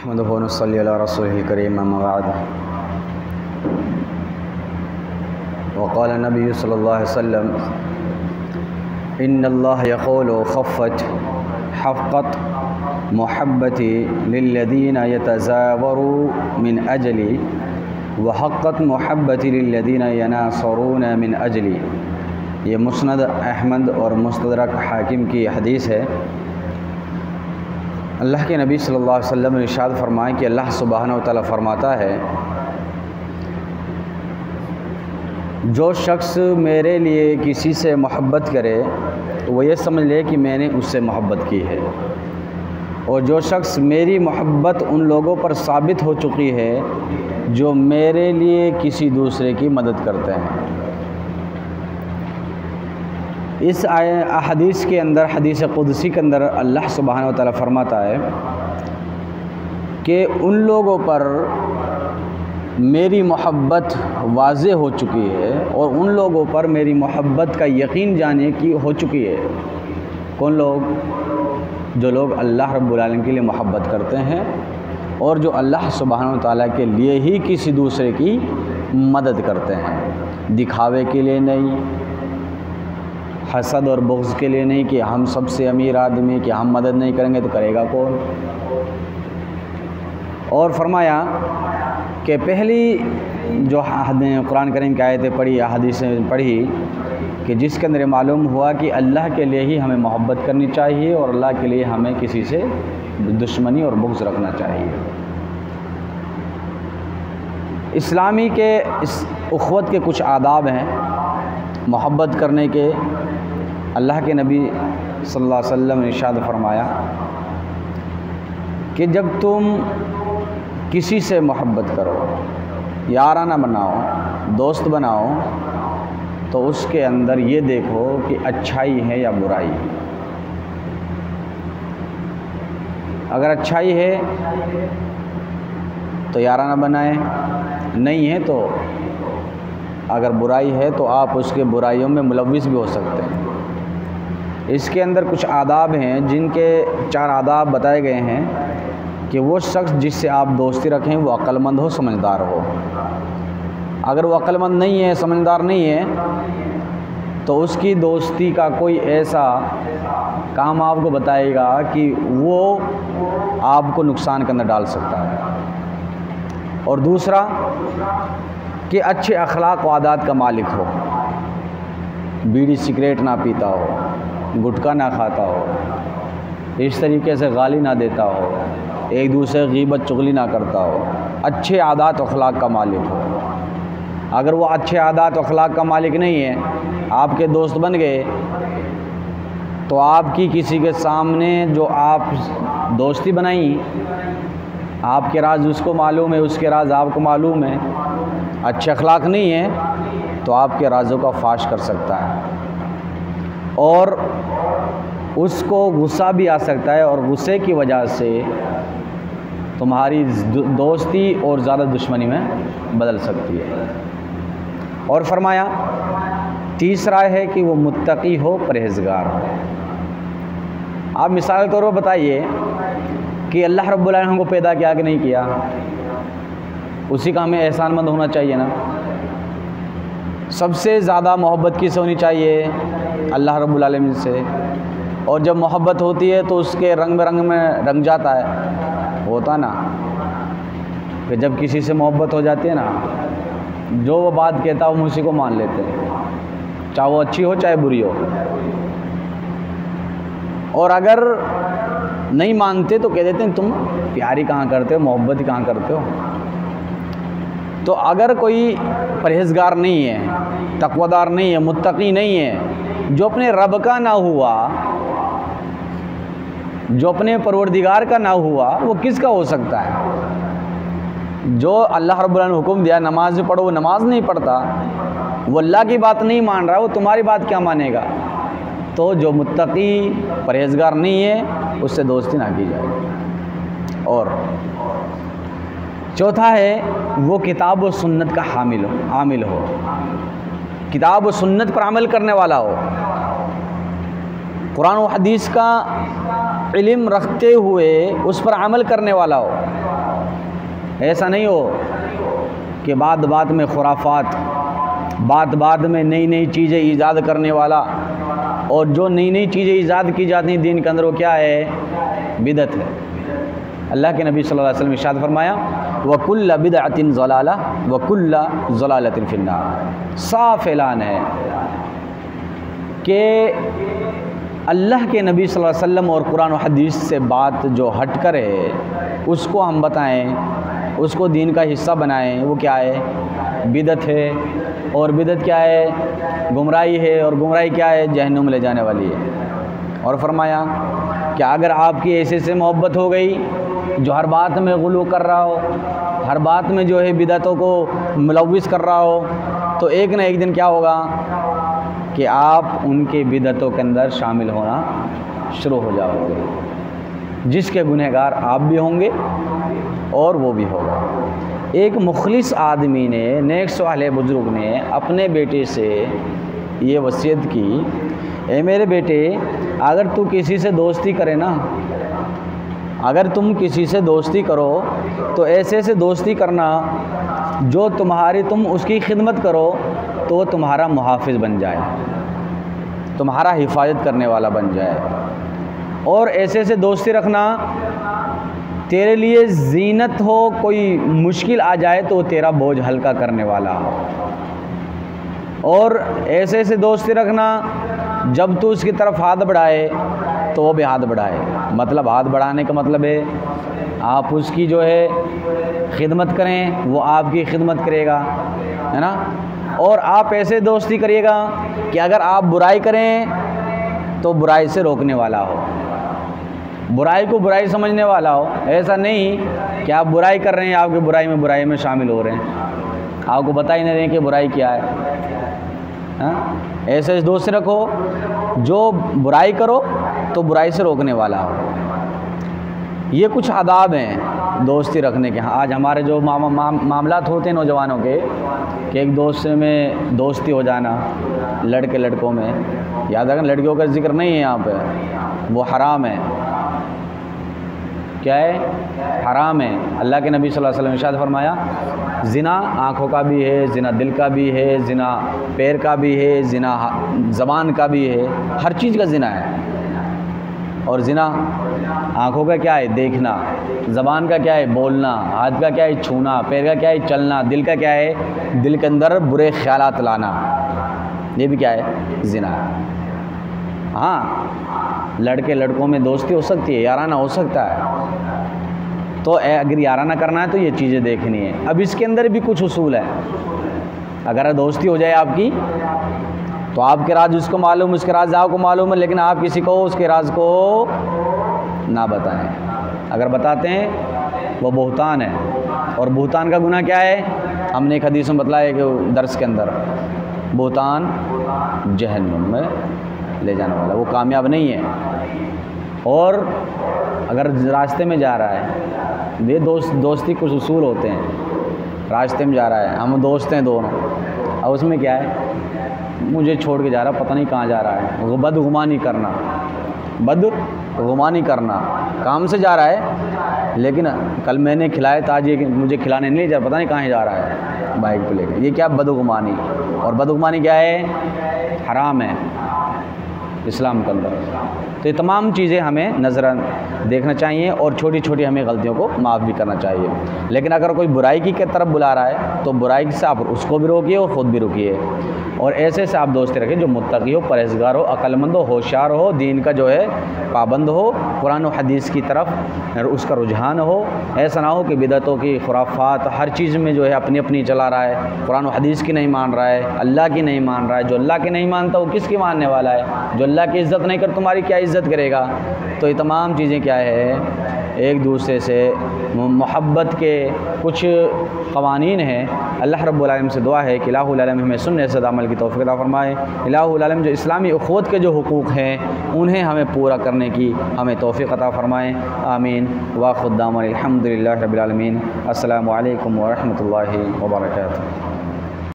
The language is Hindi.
नहमदुहु व नसल्ली अला रसूलिल करीम अम्मा बाद। वक़ाल नबी सल्लल्लाहु अलैहि वसल्लम इन्नल्लाह यक़ूलु ख़फ़्फ़त हफ़्क़त मुहब्बती लिल्लज़ीना यतज़ावरू मिन अजली व हक़्क़त मुहब्बती लिल्लज़ीना यनासरून मिन अजली। ये मुस्नद अहमद और मुस्तदरक हाकिम की हदीस है। अल्लाह के नबी सल्लल्लाहु अलैहि वसल्लम ने इरशाद फरमाया कि अल्लाह सुब्हानहु व तआला फरमाता है, जो शख्स मेरे लिए किसी से मोहब्बत करे तो वो ये समझ ले कि मैंने उससे मोहब्बत की है, और जो शख्स मेरी मोहब्बत उन लोगों पर साबित हो चुकी है जो मेरे लिए किसी दूसरे की मदद करते हैं। इस हदीस के अंदर, हदीस कुदसी के अंदर अल्लाह सुब्हानहु व तआला फरमाता है कि उन लोगों पर मेरी मोहब्बत वाज़े हो चुकी है और उन लोगों पर मेरी मोहब्बत का यकीन जाने की हो चुकी है। कौन लोग? जो लोग अल्लाह रब्बुल आलमीन के लिए मोहब्बत करते हैं और जो अल्लाह सुब्हानहु व तआला के लिए ही किसी दूसरे की मदद करते हैं, दिखावे के लिए नहीं, हसद और बुग़्ज़ के लिए नहीं कि हम सबसे अमीर आदमी, कि हम मदद नहीं करेंगे तो करेगा कौन। और फरमाया कि पहली जो कुरान करीम की आयतें पढ़ी, हदीसें पढ़ी, कि जिसके अंदर मालूम हुआ कि अल्लाह के लिए ही हमें मोहब्बत करनी चाहिए और अल्लाह के लिए हमें किसी से दुश्मनी और बुग़्ज़ रखना चाहिए। इस्लामी के इस उख़्वत के कुछ आदाब हैं मोहब्बत करने के। अल्लाह के नबी सल्लल्लाहु अलैहि वसल्लम ने इरशाद फरमाया कि जब तुम किसी से मोहब्बत करो, याराना बनाओ, दोस्त बनाओ, तो उसके अंदर ये देखो कि अच्छाई है या बुराई। अगर अच्छाई है तो याराना बनाए, नहीं है तो अगर बुराई है तो आप उसके बुराइयों में मुलव्विस भी हो सकते हैं। इसके अंदर कुछ आदाब हैं, जिनके 4 आदाब बताए गए हैं कि वो शख्स जिससे आप दोस्ती रखें वो अक्लमंद हो, समझदार हो। अगर वो अक्लमंद नहीं है, समझदार नहीं है, तो उसकी दोस्ती का कोई ऐसा काम आपको बताएगा कि वो आपको नुकसान के अंदर डाल सकता है। और दूसरा कि अच्छे अखलाक व आदात का मालिक हो, बीड़ी सिगरेट ना पीता हो, गुटखा ना खाता हो, इस तरीके से गाली ना देता हो, एक दूसरे गीबत चुगली ना करता हो, अच्छे आदात अखलाक का मालिक हो। अगर वो अच्छे आदात अखलाक का मालिक नहीं है, आपके दोस्त बन गए, तो आपकी किसी के सामने जो आप दोस्ती बनाई, आपके राज उसको मालूम है, उसके राज आपको मालूम है, अच्छे अखलाक नहीं है, तो आपके राज़ों का फाश कर सकता है और उसको गुस्सा भी आ सकता है, और गुस्से की वजह से तुम्हारी दोस्ती और ज़्यादा दुश्मनी में बदल सकती है। और फरमाया तीसरा है कि वो मुत्तकी हो, परहेज़गार हो। आप मिसाल के तौर पर बताइए कि अल्लाह रब्बुल आलमीन हमको पैदा किया कि नहीं किया, उसी का हमें एहसानमंद होना चाहिए ना। सबसे ज़्यादा मोहब्बत किससे होनी चाहिए? अल्लाह रब्बुल आलमीन से। और जब मोहब्बत होती है तो उसके रंग में रंग जाता है, होता ना। कि जब किसी से मोहब्बत हो जाती है ना, जो वो बात कहता है वो उसी को मान लेते हैं, चाहे वो अच्छी हो चाहे बुरी हो। और अगर नहीं मानते तो कह देते हैं तुम प्यारी कहाँ करते हो, मोहब्बत ही कहाँ करते हो। तो अगर कोई परहेज़गार नहीं है, तक़वादार नहीं है, मुत्तकी नहीं है, जो अपने रब का ना हुआ, जो अपने परवरदिगार का ना हुआ, वो किसका हो सकता है? जो अल्लाह रब्बुल आलमीन ने हुक्म दिया नमाज पढ़ो, वो नमाज नहीं पढ़ता, वो अल्लाह की बात नहीं मान रहा, वो तुम्हारी बात क्या मानेगा? तो जो मुत्तकी परहेज़गार नहीं है उससे दोस्ती ना की जाए। और चौथा है वो किताब व सुन्नत का आमिल हो, किताब व सुन्नत पर अमल करने वाला हो, कुरान व हदीस का इल्म रखते हुए उस पर अमल करने वाला हो। ऐसा नहीं हो कि बात बात में खुराफात, बात बात में नई नई चीज़ें ईजाद करने वाला, और जो नई नई चीज़ें ईजाद की जाती हैं दीन के अंदर वो क्या है? बिदत है। अल्लाह के नबी सल्लल्लाहु अलैहि वसल्लम इरशाद फरमाया वकुल्ल बिदअतिन ज़लाला वकुल्ल ज़लालतिन फिन्नार। साफ ऐलान है कि अल्लाह के नबी सल्लल्लाहु अलैहि वसल्लम और कुरान और हदीस से बात जो हट कर है उसको हम बताएं, उसको दीन का हिस्सा बनाएं, वो क्या है? बिदत है। और बिदत क्या है? गुमराही है। और गुमराही क्या है? जहन्नुम ले जाने वाली है। और फरमाया कि अगर आपकी ऐसे से मोहब्बत हो गई जो हर बात में गुलू कर रहा हो, हर बात में जो है बिदतों को मुलव्विस कर रहा हो, तो एक ना एक दिन क्या होगा कि आप उनके बिदतों के अंदर शामिल होना शुरू हो जाओगे, जिसके गुनहगार आप भी होंगे और वो भी होगा। एक मुखलिस आदमी ने, नेक सालेह बुजुर्ग ने अपने बेटे से ये वसीयत की, ए मेरे बेटे, अगर तू किसी से दोस्ती करे ना, अगर तुम किसी से दोस्ती करो तो ऐसे से दोस्ती करना जो तुम उसकी खिदमत करो तो वो तुम्हारा मुहाफिज बन जाए, तुम्हारा हिफाजत करने वाला बन जाए। और ऐसे से दोस्ती रखना तेरे लिए जीनत हो, कोई मुश्किल आ जाए तो तेरा बोझ हल्का करने वाला हो। और ऐसे से दोस्ती रखना जब तू उसकी तरफ हाथ बढ़ाए तो वो भी हाथ बढ़ाए। मतलब हाथ बढ़ाने का मतलब है आप उसकी जो है खिदमत करें, वो आपकी खिदमत करेगा, है ना। और आप ऐसे दोस्ती करिएगा कि अगर आप बुराई करें तो बुराई से रोकने वाला हो, बुराई को बुराई समझने वाला हो। ऐसा नहीं कि आप बुराई कर रहे हैं, आपकी बुराई में शामिल हो रहे हैं, आपको बता ही नहीं रहे कि बुराई क्या है। ऐसे दोस्त रखो जो बुराई करो तो बुराई से रोकने वाला हो। ये कुछ आदाब हैं दोस्ती रखने के। आज हमारे जो मामलात होते हैं नौजवानों के, कि एक दोस्त में दोस्ती हो जाना, लड़के लड़कों में, याद रखना लड़कियों का जिक्र नहीं है यहाँ पे, वो हराम है। क्या है? हराम है। अल्लाह के नबी सल्लल्लाहु अलैहि वसल्लम ने इरशाद फरमाया ज़िना आँखों का भी है, ज़िना दिल का भी है, ज़िना पैर का भी है, ज़िना ज़बान का भी है, हर चीज़ का ज़िना है। और ज़िना आँखों का क्या है? देखना, ज़बान का क्या है? बोलना, हाथ का क्या है? छूना, पैर का क्या है? चलना, दिल का क्या है? दिल के अंदर बुरे ख्यालात लाना, ये भी क्या है? ज़िना। हाँ, लड़के लड़कों में दोस्ती हो सकती है, याराना हो सकता है, तो अगर याराना करना है तो ये चीज़ें देखनी है। अब इसके अंदर भी कुछ उसूल है। अगर दोस्ती हो जाए आपकी तो आपके राज उसको मालूम, उसके राज आपको मालूम है, लेकिन आप किसी को उसके राज को ना बताएं। अगर बताते हैं वो बुहतान है। और बुहतान का गुनाह क्या है? हमने एक हदीस में बतलाया कि दर्स के अंदर, बुहतान जहन्नुम में ले जाने वाला, वो कामयाब नहीं है। और अगर रास्ते में जा रहा है, ये दोस्ती कुछ उसूल होते हैं। रास्ते में जा रहा है, हम दोस्त हैं दोनों, और उसमें क्या है? मुझे छोड़ के जा रहा, पता नहीं कहाँ जा रहा है। वो बदगुमानी करना, बदगुमानी करना, काम से जा रहा है लेकिन कल मैंने खिलाया था, आज ये मुझे खिलाने नहीं जा रहा, पता नहीं कहाँ जा रहा है बाइक पे लेकर। ये क्या? बदगुमानी। और बदगुमानी क्या है? हराम है इस्लाम के अंदर। तो ये तमाम चीज़ें हमें नज़र देखना चाहिए और छोटी छोटी हमें गलतियों को माफ़ भी करना चाहिए। लेकिन अगर कोई बुराई की तरफ बुला रहा है तो बुराई से आप उसको भी रोकिए और ख़ुद भी रुकिए। और ऐसे से आप दोस्ती रखें जो मुत्तकी हो, परहेज़गार हो, अक्लमंद हो, होशियार हो, दीन का जो है पाबंद हो, कुरान और हदीस की तरफ उसका रुझान हो। ऐसा ना हो कि बिदअतों की, खुराफात, हर चीज़ में जो है अपनी अपनी चला रहा है, कुरान और हदीस की नहीं मान रहा है, अल्लाह की नहीं मान रहा है। जो अल्लाह की नहीं मानता वो किसकी मानने वाला है? जो अल्लाह की इज़्ज़त नहीं कर, तुम्हारी क्या इज़्ज़त करेगा? तो ये तमाम चीज़ें क्या है? एक दूसरे से मोहब्बत के कुछ क़वानीन हैं। अल्लाह रब्बुल आलमीन से दुआ है कि इलाहुल आलम हमें सुन्नत से अमल की तौफ़ीक़ अता फ़रमाए। इलाहुल आलम जो इस्लामी उख़्वत के जो हुकूक़ हैं उन्हें हमें पूरा करने की हमें तौफ़ीक़ अता फ़रमाए। आमीन व खुद्दाम अल्हम्दुलिल्लाहि रब्बिल आलमीन। अस्सलामु अलैकुम व रहमतुल्लाहि व बरकातुहू।